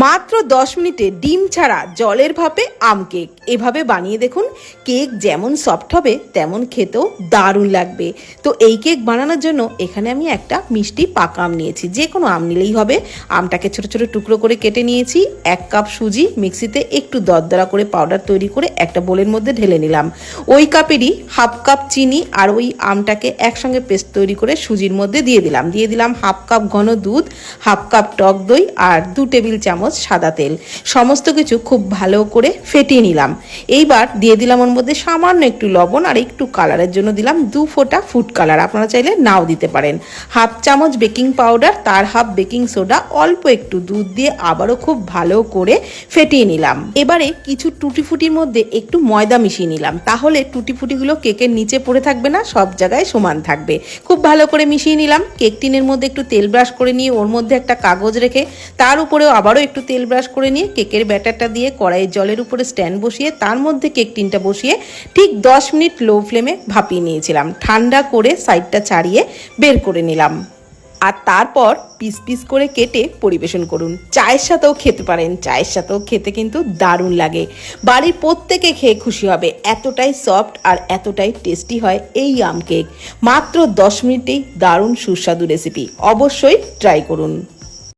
মাত্র 10 মিনিটে ডিম ছাড়া জলের ভাপে আম কেক এভাবে বানিয়ে দেখুন। কেক যেমন সফট হবে তেমন খেতেও দারুণ লাগবে। তো এই কেক বানানোর জন্য এখানে আমি একটা মিষ্টি পাকা আম নিয়েছি, যে কোনো আম নিলেই হবে। আমটাকে ছোট ছোট টুকরো করে কেটে নিয়েছি। 1 কাপ সুজি মিক্সিতে একটু দরদরা করে পাউডার তৈরি করে একটা বোলের মধ্যে ঢেলে নিলাম। ওই কাপেরই হাফ কাপ চিনি আর ওই আমটাকে একসঙ্গে পেস্ট তৈরি করে সুজির মধ্যে দিয়ে দিলাম হাফ কাপ ঘন দুধ, হাফ কাপ টক দই আর 2 টেবিল চামচ সাদা তেল। সমস্ত কিছু খুব ভালো করে ফেটিয়ে নিলাম। এইবার দিয়ে দিলাম ওর মধ্যে সামান্য একটু লবণ আর একটু কালারের জন্য দিলাম 2 ফোঁটা ফুড কালার, আপনারা চাইলে নাও দিতে পারেন। হাফ চামচ বেকিং পাউডার, তার হাফ বেকিং সোডা, অল্প একটু দুধ দিয়ে আবারও খুব ভালো করে ফেটিয়ে নিলাম। এবারে কিছু টুটি ফুটির মধ্যে একটু ময়দা মিশিয়ে নিলাম, তাহলে টুটি ফুটিগুলো কেকের নিচে পড়ে থাকবে না, সব জায়গায় সমান থাকবে। খুব ভালো করে মিশিয়ে নিলাম। কেক টিনের মধ্যে একটু তেল ব্রাশ করে নিয়ে ওর মধ্যে একটা কাগজ রেখে তার উপরেও আবারও একটু তেল ব্রাশ করে নিয়ে কেকের ব্যাটারটা দিয়ে কড়াইয়ের জলের উপরে স্ট্যান্ড বসিয়ে তার মধ্যে কেক টিনটা বসিয়ে ঠিক 10 মিনিট লো ফ্লেমে ভাপিয়ে নিয়েছিলাম। ঠান্ডা করে সাইডটা ছাড়িয়ে বের করে নিলাম। আর তারপর পিস পিস করে কেটে পরিবেশন করুন। চায়ের সাথেও খেতে পারেন, চায়ের সাথেও খেতে কিন্তু দারুণ লাগে। বাড়ির প্রত্যেকে খেয়ে খুশি হবে, এতটাই সফট আর এতটাই টেস্টি হয় এই আম কেক। মাত্র 10 মিনিটেই দারুণ সুস্বাদু রেসিপি, অবশ্যই ট্রাই করুন।